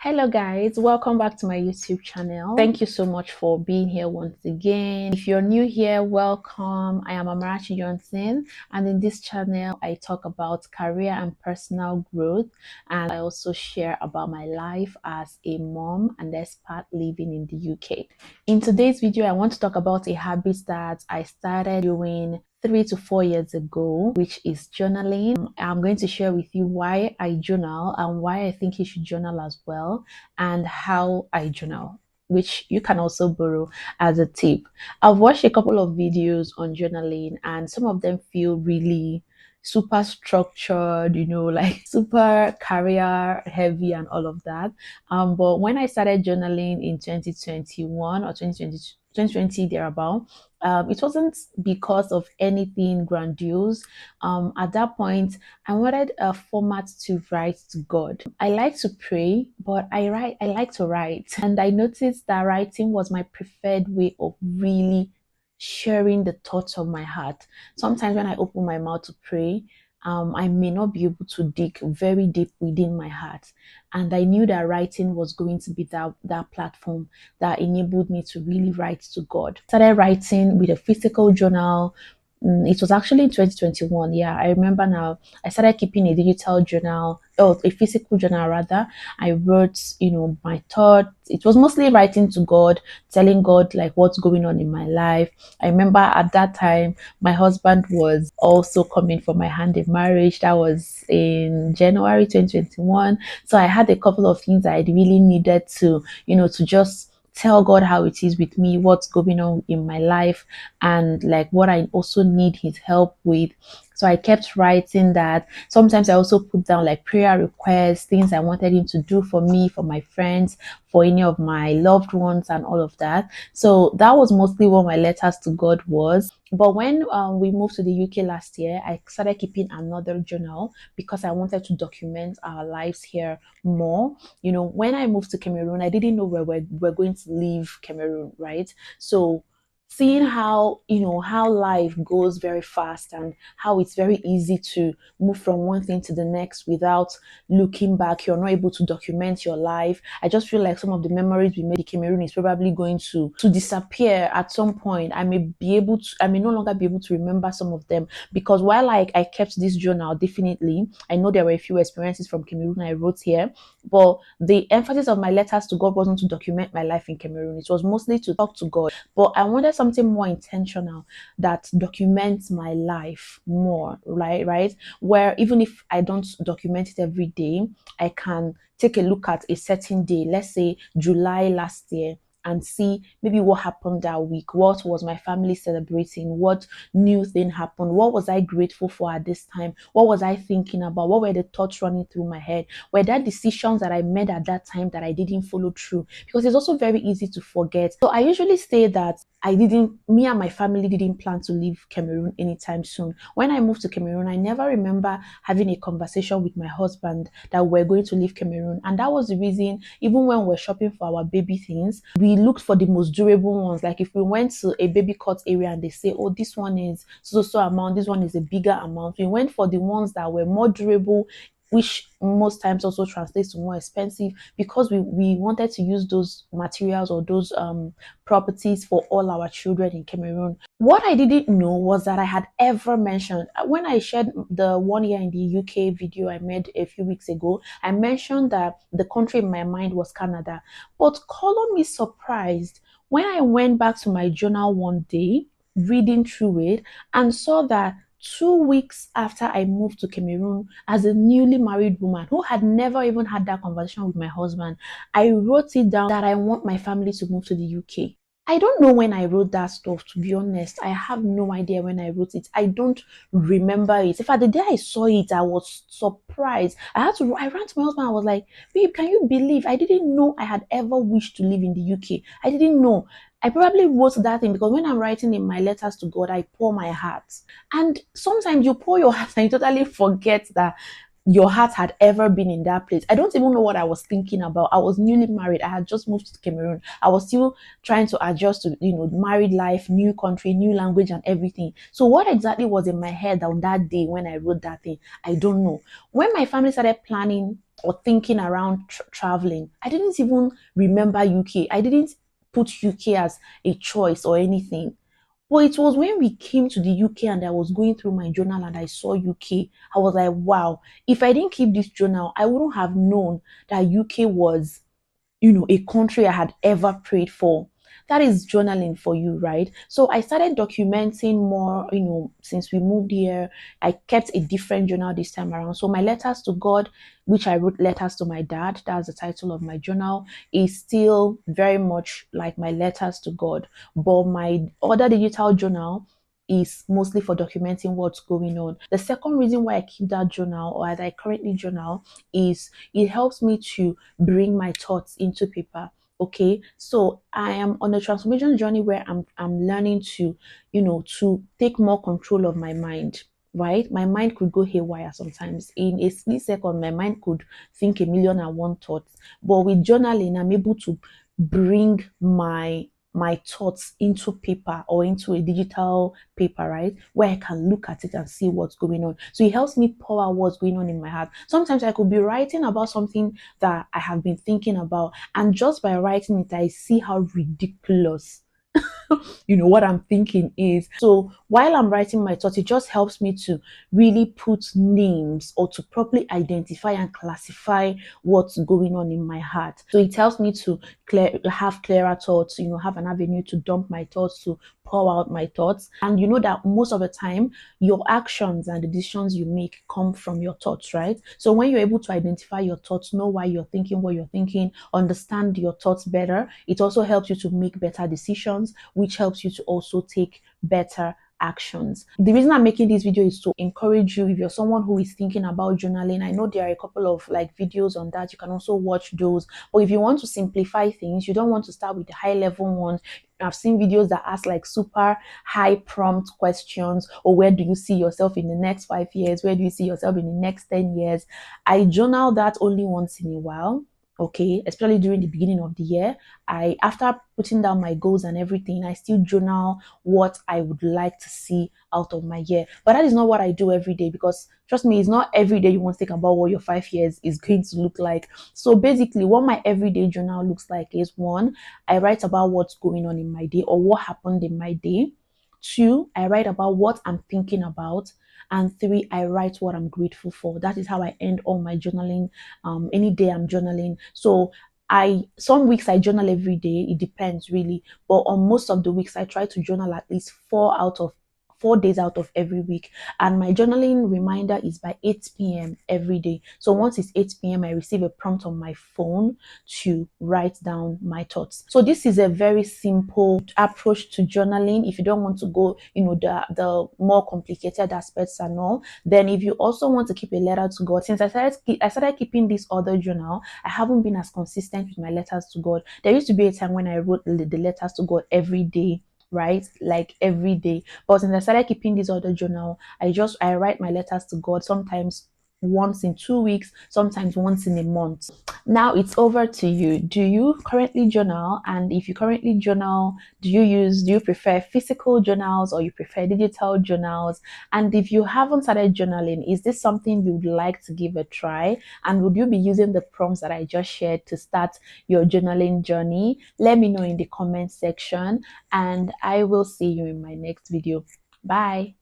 Hello guys, welcome back to my YouTube channel. Thank you so much for being here once again. If you're new here, welcome. I am Amarachi Johnson, and in this channel I talk about career and personal growth, and I also share about my life as a mom and expat living in the UK. In today's video, I want to talk about a habit that I started doing 3 to 4 years ago, which is journaling. I'm going to share with you why I journal and why I think you should journal as well, and how I journal, which you can also borrow as a tip. I've watched a couple of videos on journaling, and some of them feel really super structured, like super career heavy and all of that. But when I started journaling in 2021 or 2020 thereabout, it wasn't because of anything grandiose. At that point, I wanted a format to write to God. I like to pray, but I like to write. And I noticed that writing was my preferred way of really sharing the thoughts of my heart. Sometimes when I open my mouth to pray, I may not be able to dig very deep within my heart. And I knew that writing was going to be that platform that enabled me to really write to God. Started writing with a physical journal. It was actually in 2021. Yeah, I remember now. I started keeping a digital journal, or a physical journal rather. I wrote, my thoughts. It was mostly writing to God, telling God like what's going on in my life. I remember at that time, my husband was also coming for my hand in marriage. That was in January 2021. So I had a couple of things I really needed to just tell God how it is with me, what's going on in my life, and like what I also need his help with. So I kept writing that. Sometimes I also put down like prayer requests, things I wanted him to do for me, for my friends, for any of my loved ones, and all of that. So that was mostly what my letters to God was. But when we moved to the UK last year, I started keeping another journal because I wanted to document our lives here more. When I moved to Cameroon, I didn't know where we're going to leave Cameroon, right? So seeing how life goes very fast and how it's very easy to move from one thing to the next without looking back, you're not able to document your life. I just feel like some of the memories we made in Cameroon is probably going to disappear at some point. I may no longer be able to remember some of them, because while I kept this journal, definitely I know there were a few experiences from Cameroon I wrote here, but the emphasis of my letters to God wasn't to document my life in Cameroon. It was mostly to talk to God. But I wanted something more intentional that documents my life more, right? Right? Where even if I don't document it every day, I can take a look at a certain day, let's say July last year, and see maybe what happened that week. What was my family celebrating? What new thing happened? What was I grateful for at this time? What was I thinking about? What were the thoughts running through my head? Were there decisions that I made at that time that I didn't follow through? Because it's also very easy to forget. So I usually say that me and my family didn't plan to leave Cameroon anytime soon. When I moved to Cameroon, I never remember having a conversation with my husband that we're going to leave Cameroon. And that was the reason, even when we're shopping for our baby things, we looked for the most durable ones. Like if we went to a baby cut area and they say, oh, this one is so amount, this one is a bigger amount, we went for the ones that were more durable, which most times also translates to more expensive, because we wanted to use those materials or those properties for all our children in Cameroon. What I didn't know was that I had ever mentioned, when I shared the 1 year in the UK video I made a few weeks ago, I mentioned that the country in my mind was Canada. But color me surprised when I went back to my journal one day, reading through it, and saw that 2 weeks after I moved to Cameroon, as a newly married woman who had never even had that conversation with my husband, I wrote it down that I want my family to move to the UK. I don't know when I wrote that stuff, to be honest. I have no idea when I wrote it. I don't remember it. In fact, the day I saw it, I was surprised. I ran to my husband. I was like, babe, can you believe I didn't know I had ever wished to live in the UK? I didn't know. I probably wrote that thing because when I'm writing in my letters to God, I pour my heart. And sometimes you pour your heart and you totally forget that your heart had ever been in that place. I don't even know what I was thinking about. I was newly married. I had just moved to Cameroon. I was still trying to adjust to, married life, new country, new language and everything. So what exactly was in my head on that day when I wrote that thing? I don't know. When my family started planning or thinking around traveling. I didn't even remember UK. I didn't put UK as a choice or anything. But it was when we came to the UK and I was going through my journal and I saw UK, I was like, wow, if I didn't keep this journal, I wouldn't have known that UK was, a country I had ever prayed for. That is journaling for you, right? So I started documenting more, since we moved here. I kept a different journal this time around. So my letters to God, which I wrote letters to my dad, that's the title of my journal, is still very much like my letters to God. But my other digital journal is mostly for documenting what's going on. The second reason why I keep that journal, or as I currently journal, is it helps me to bring my thoughts into paper. Okay, so I am on a transformation journey where I'm learning to, to take more control of my mind. Right, my mind could go haywire sometimes. In a split second, my mind could think a million and one thoughts. But with journaling, I'm able to bring my thoughts into paper or into a digital paper, right? Where I can look at it and see what's going on. So it helps me pour out what's going on in my heart. Sometimes I could be writing about something that I have been thinking about, and just by writing it, I see how ridiculous what I'm thinking is. So while I'm writing my thoughts, it just helps me to really put names or to properly identify and classify what's going on in my heart. So it helps me to have clearer thoughts, have an avenue to dump my thoughts, to pour out my thoughts. And you know that most of the time, your actions and the decisions you make come from your thoughts, right? So when you're able to identify your thoughts, know why you're thinking what you're thinking, understand your thoughts better, it also helps you to make better decisions, which helps you to also take better actions. The reason I'm making this video is to encourage you. If you're someone who is thinking about journaling, I know there are a couple of videos on that. You can also watch those. But if you want to simplify things, you don't want to start with the high level ones. I've seen videos that ask super high prompt questions, or where do you see yourself in the next 5 years? Where do you see yourself in the next 10 years? I journal that only once in a while. Okay, especially during the beginning of the year. After putting down my goals and everything, I still journal what I would like to see out of my year. But that is not what I do every day, because trust me, it's not every day you want to think about what your 5 years is going to look like. So basically, what my everyday journal looks like is: one, I write about what's going on in my day or what happened in my day. Two, I write about what I'm thinking about. And three, I write what I'm grateful for. That is how I end all my journaling. Any day I'm journaling. So some weeks I journal every day. It depends really. But on most of the weeks, I try to journal at least 4 days out of every week. And my journaling reminder is by 8 p.m. every day. So once it's 8 p.m., I receive a prompt on my phone to write down my thoughts. So this is a very simple approach to journaling. If you don't want to go, the more complicated aspects and all, then if you also want to keep a letter to God, since I started keeping this other journal, I haven't been as consistent with my letters to God. There used to be a time when I wrote the letters to God every day, right? Like every day. But since I started keeping this other journal, I write my letters to God sometimes once in 2 weeks, sometimes once in a month. Now it's over to you. Do you currently journal? And if you currently journal, do you prefer physical journals or you prefer digital journals? And if you haven't started journaling, is this something you'd like to give a try? And would you be using the prompts that I just shared to start your journaling journey? Let me know in the comment section, and I will see you in my next video. Bye.